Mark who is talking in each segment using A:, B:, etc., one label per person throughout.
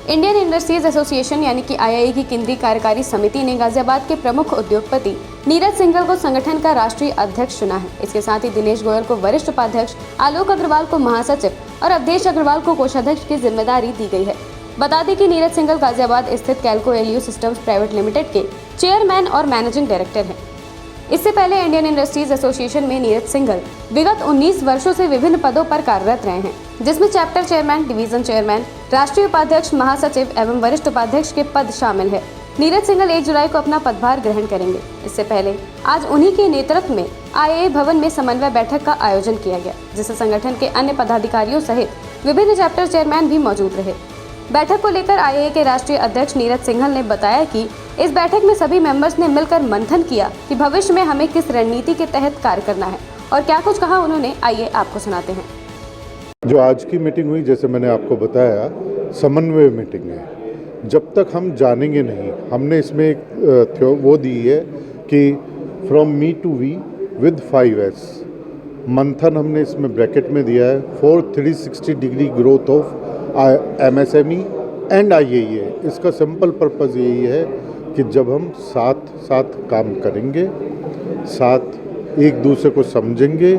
A: Indian industries association यानी कि IIA की केंद्रीय कार्यकारी समिति ने गाजियाबाद के प्रमुख उद्योगपति नीरज सिंघल को संगठन का राष्ट्रीय अध्यक्ष चुना है। इसके साथ ही दिनेश गोयल को वरिष्ठ उपाध्यक्ष, आलोक अग्रवाल को महासचिव और अवधेश अग्रवाल को कोषाध्यक्ष की जिम्मेदारी दी गई है। बता दें कि नीरज सिंघल गाजियाबाद स्थित कैल्को एलयू सिस्टम्स प्राइवेट लिमिटेड के चेयरमैन और मैनेजिंग डायरेक्टर हैं। इससे पहले इंडियन इंडस्ट्रीज एसोसिएशन में नीरज सिंघल विगत 19 वर्षों से विभिन्न पदों पर कार्यरत रहे हैं, जिसमें चैप्टर चेयरमैन, डिवीजन चेयरमैन, राष्ट्रीय उपाध्यक्ष, महासचिव एवं वरिष्ठ उपाध्यक्ष के पद शामिल है। नीरज सिंघल 1 जुलाई को अपना पदभार ग्रहण करेंगे। इससे पहले आज उन्हीं के नेतृत्व में आईआईए भवन में समन्वय बैठक का आयोजन किया गया, जिससे संगठन के अन्य पदाधिकारियों सहित विभिन्न चैप्टर चेयरमैन भी मौजूद रहे। बैठक को लेकर आईआईए के राष्ट्रीय अध्यक्ष नीरज सिंघल ने बताया कि इस बैठक में सभी मेंबर्स ने मिलकर मंथन किया कि भविष्य में हमें किस रणनीति के तहत कार्य करना है और क्या कुछ कहा उन्होंने, आइए आपको सुनाते हैं।
B: जो आज की मीटिंग हुई, जैसे मैंने आपको बताया, समन्वय मीटिंग है। जब तक हम जानेंगे नहीं, हमने इसमें एक वो दी है कि from me to we with 5S मंथन हमने इसमें ब्रैकेट में दिया है for 360 degree growth of MSME and IIA. इसका सिंपल पर्पज़ यही है कि जब हम साथ साथ काम करेंगे, साथ एक दूसरे को समझेंगे,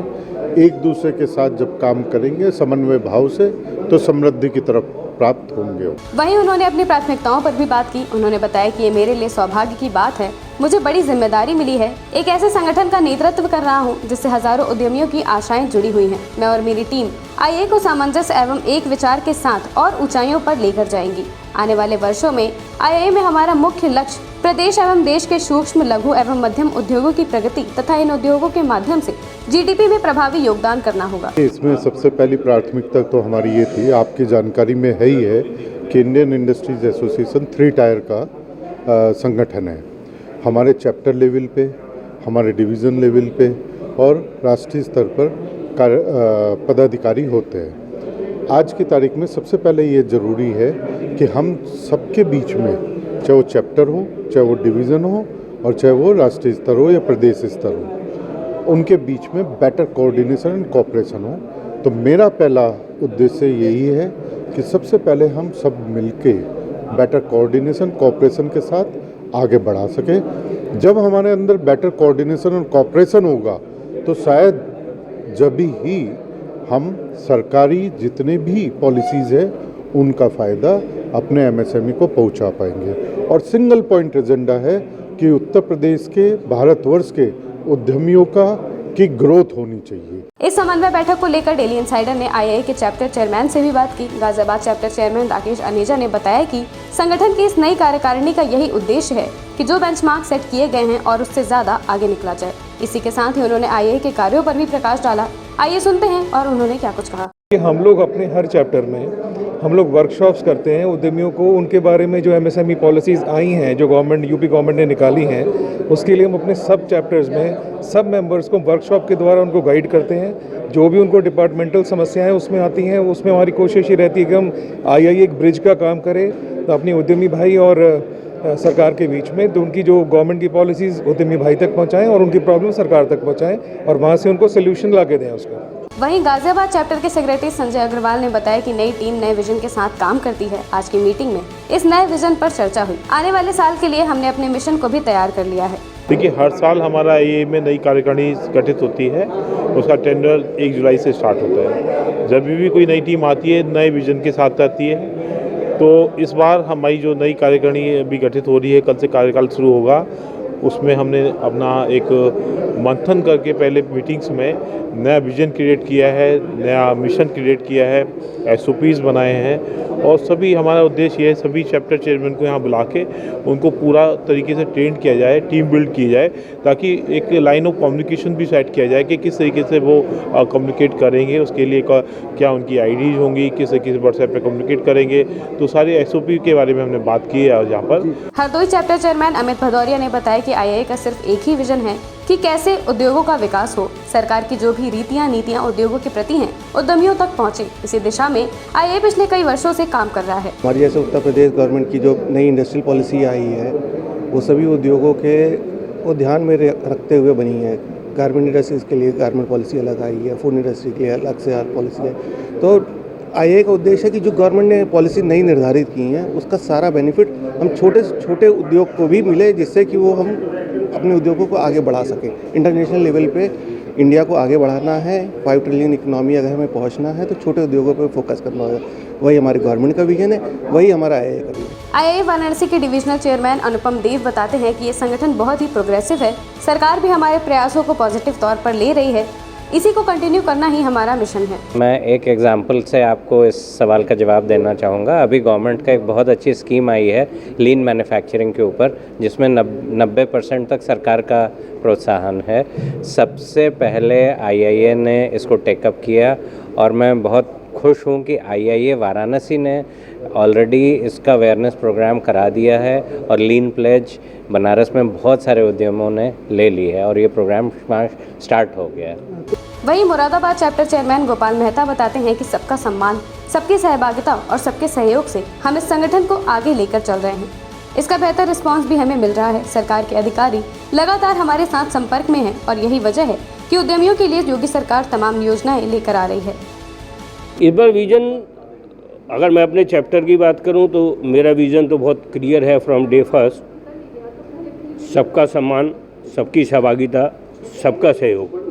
B: एक दूसरे के साथ जब काम करेंगे समन्वय भाव से, तो समृद्धि की तरफ प्राप्त होंगे।
A: वहीं उन्होंने अपनी प्राथमिकताओं पर भी बात की। उन्होंने बताया कि ये मेरे लिए सौभाग्य की बात है, मुझे बड़ी जिम्मेदारी मिली है। एक ऐसे संगठन का नेतृत्व कर रहा हूँ जिससे हजारों उद्यमियों की आशाएं जुड़ी हुई हैं। मैं और मेरी टीम आईआईए को सामंजस्य एवं एक विचार के साथ और ऊंचाइयों पर लेकर जाएंगी। आने वाले वर्षों में आईआईए में हमारा मुख्य लक्ष्य प्रदेश एवं देश के सूक्ष्म, लघु एवं मध्यम उद्योगों की प्रगति तथा इन उद्योगों के माध्यम से जीडीपी में प्रभावी योगदान करना होगा।
B: इसमें सबसे पहली प्राथमिकता तो हमारी ये थी, आपकी जानकारी में है ही है कि इंडियन इंडस्ट्रीज एसोसिएशन 3 टायर का संगठन है। हमारे चैप्टर लेवल पे, हमारे डिवीज़न लेवल पे और राष्ट्रीय स्तर पर पदाधिकारी होते हैं। आज की तारीख में सबसे पहले ये ज़रूरी है कि हम सबके बीच में, चाहे वो चैप्टर हो, चाहे वो डिवीज़न हो और चाहे वो राष्ट्रीय स्तर हो या प्रदेश स्तर हो, उनके बीच में बेटर कोऑर्डिनेशन एंड कोऑपरेशन हो। तो मेरा पहला उद्देश्य यही है कि सबसे पहले हम सब मिलके बेटर कोऑर्डिनेशन कोऑपरेशन के साथ आगे बढ़ा सके। जब हमारे अंदर बेटर कोऑर्डिनेशन और कोऑपरेशन होगा तो शायद जब ही हम सरकारी जितने भी पॉलिसीज़ है उनका फ़ायदा अपने MSME को पहुंचा पाएंगे। और सिंगल पॉइंट एजेंडा है कि उत्तर प्रदेश के, भारतवर्ष के उद्यमियों की ग्रोथ होनी चाहिए।
A: इस समन्वय बैठक को लेकर डेली इंसाइडर ने आईआईए के चैप्टर चेयरमैन से भी बात की। गाजियाबाद चैप्टर चेयरमैन राकेश अनेजा ने बताया कि संगठन की इस नई कार्यकारिणी का यही उद्देश्य है कि जो बेंचमार्क सेट किए गए हैं और उससे ज्यादा आगे निकला जाए। इसी के साथ ही उन्होंने आईआईए के कार्यों पर भी प्रकाश डाला। आइए सुनते हैं और उन्होंने क्या कुछ कहा।
C: हम लोग अपने हर चैप्टर में हम लोग वर्कशॉप्स करते हैं उद्यमियों को, उनके बारे में जो MSME पॉलिसीज़ आई हैं, जो यूपी गवर्नमेंट ने निकाली हैं, उसके लिए हम अपने सब चैप्टर्स में सब मेंबर्स को वर्कशॉप के द्वारा उनको गाइड करते हैं। जो भी उनको डिपार्टमेंटल समस्याएं उसमें आती हैं, उसमें हमारी कोशिश ये रहती है कि हम आईआईए एक ब्रिज का काम करें, तो अपने उद्यमी भाई और सरकार के बीच में, तो उनकी जो गवर्नमेंट की पॉलिसीज़ उद्यमी भाई तक पहुँचाएँ और उनकी प्रॉब्लम सरकार तक पहुँचाएँ और वहाँ से उनको सोल्यूशन ला के दें उसका।
A: वहीं गाजियाबाद चैप्टर के सेक्रेटरी संजय अग्रवाल ने बताया कि नई टीम नए विजन के साथ काम करती है। आज की मीटिंग में इस नए विजन पर चर्चा हुई। आने वाले साल के लिए हमने अपने मिशन को भी तैयार कर लिया है।
D: देखिए, हर साल हमारा आईआईए में नई कार्यकारिणी गठित होती है, उसका टेंडर 1 जुलाई से स्टार्ट होता है। जब भी कोई नई टीम आती है, नए विजन के साथ आती है। तो इस बार हमारी जो नई कार्यकारिणी अभी गठित हो रही है, कल से कार्यकाल शुरू होगा, उसमें हमने अपना एक मंथन करके पहले मीटिंग्स में नया विजन क्रिएट किया है, नया मिशन क्रिएट किया है, SOPs बनाए हैं। और सभी हमारा उद्देश्य ये है, सभी चैप्टर चेयरमैन को यहाँ बुला के उनको पूरा तरीके से ट्रेन किया जाए, टीम बिल्ड की जाए, ताकि एक लाइन ऑफ कम्युनिकेशन भी सेट किया जाए कि किस तरीके से वो कम्युनिकेट करेंगे, उसके लिए क्या उनकी IDs होंगी, किस व्हाट्सएप पे कम्युनिकेट करेंगे। तो सारे SOP के बारे में हमने बात की है यहाँ पर।
A: हरदोई चैप्टर चेयरमैन अमित भदौरिया ने बताया कि आईआईए का सिर्फ एक ही विजन है कि कैसे उद्योगों का विकास हो। सरकार की जो भी रीतियां, नीतियां उद्योगों के प्रति हैं, उद्यमियों तक पहुंचे। इसी दिशा में आईआईए पिछले कई वर्षों से काम कर रहा है।
E: हमारी जैसे उत्तर प्रदेश गवर्नमेंट की जो नई इंडस्ट्रियल पॉलिसी आई है, वो सभी उद्योगों को ध्यान में रखते हुए बनी है। गारमेंट इंडस्ट्रीज़ के लिए गारमेंट पॉलिसी अलग आई है, फूड इंडस्ट्री के लिए अलग से पॉलिसी है। तो आईएए का उद्देश्य है कि जो गवर्नमेंट ने पॉलिसी नई निर्धारित की है उसका सारा बेनिफिट हम छोटे से छोटे उद्योग को भी मिले, जिससे कि वो हम अपने उद्योगों को आगे बढ़ा सकें। इंटरनेशनल लेवल पे इंडिया को आगे बढ़ाना है, 5 ट्रिलियन इकोनॉमी अगर हमें पहुंचना है तो छोटे उद्योगों पर फोकस करना होगा। वही हमारी गवर्नमेंट का विजन है, वही हमारा आईएए का विजन है।
A: आईआईए वाराणसी के डिविजनल चेयरमैन अनुपम देव बताते हैं कि ये संगठन बहुत ही प्रोग्रेसिव है। सरकार भी हमारे प्रयासों को पॉजिटिव तौर पर ले रही है। इसी को कंटिन्यू करना ही हमारा मिशन है।
F: मैं एक एग्जांपल से आपको इस सवाल का जवाब देना चाहूँगा। अभी गवर्नमेंट का एक बहुत अच्छी स्कीम आई है लीन मैन्युफैक्चरिंग के ऊपर, जिसमें 90% तक सरकार का प्रोत्साहन है। सबसे पहले आईआईए ने इसको टेकअप किया और मैं बहुत खुश हूँ कि आईआईए वाराणसी ने ऑलरेडी इसका अवेयरनेस प्रोग्राम करा दिया है और लीन प्लेज बनारस में बहुत सारे उद्यमों ने ले ली है और ये प्रोग्राम स्टार्ट हो गया है।
A: वहीं मुरादाबाद चैप्टर चेयरमैन गोपाल मेहता बताते हैं कि सबका सम्मान, सबकी सहभागिता और सबके सहयोग से हम इस संगठन को आगे लेकर चल रहे हैं। इसका बेहतर रिस्पांस भी हमें मिल रहा है। सरकार के अधिकारी लगातार हमारे साथ संपर्क में हैं और यही वजह है कि उद्यमियों के लिए योगी सरकार तमाम योजनाएं लेकर आ रही है।
G: इस बार विज़न, अगर मैं अपने चैप्टर की बात करूं तो मेरा विज़न तो बहुत क्लियर है फ्रॉम डे फर्स्ट। सबका सम्मान, सबकी सहभागिता, सबका सहयोग।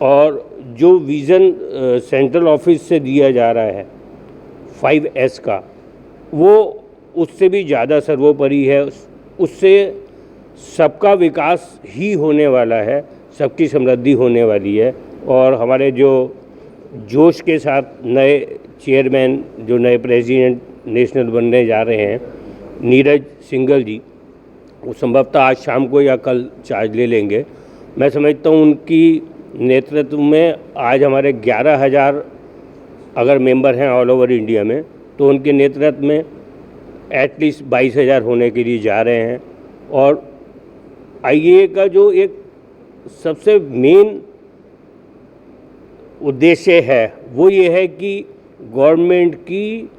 G: और जो विज़न सेंट्रल ऑफिस से दिया जा रहा है 5S का, वो उससे भी ज़्यादा सर्वोपरि है। उससे सबका विकास ही होने वाला है, सबकी समृद्धि होने वाली है। और हमारे जो जोश के साथ नए चेयरमैन, जो नए प्रेसिडेंट नेशनल बनने जा रहे हैं, नीरज सिंघल जी, वो संभवतः आज शाम को या कल चार्ज ले लेंगे। मैं समझता हूँ उनकी नेतृत्व में आज हमारे 11,000 अगर मेंबर हैं ऑल ओवर इंडिया में, तो उनके नेतृत्व में एटलीस्ट 22,000 होने के लिए जा रहे हैं। और आईएए का जो एक सबसे मेन उद्देश्य है वो ये है कि गवर्नमेंट की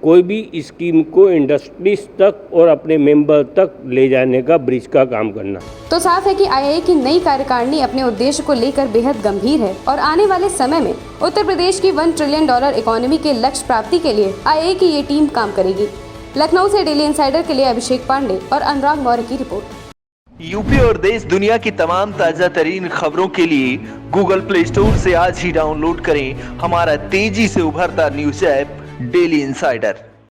G: कोई भी स्कीम को इंडस्ट्रीज तक और अपने मेंबर तक ले जाने का ब्रिज का काम करना।
A: तो साफ है कि आईआईए की नई कार्यकारिणी अपने उद्देश्य को लेकर बेहद गंभीर है और आने वाले समय में उत्तर प्रदेश की $1 ट्रिलियन इकोनॉमी के लक्ष्य प्राप्ति के लिए आईआईए की ये टीम काम करेगी। लखनऊ से डेली इंसाइडर के लिए अभिषेक पांडे और अनुराग मौर्य की रिपोर्ट।
H: यूपी और देश दुनिया की तमाम ताजा तरीन खबरों के लिए गूगल प्ले स्टोर से आज ही डाउनलोड करें हमारा तेजी से उभरता न्यूज ऐप डेली इंसाइडर।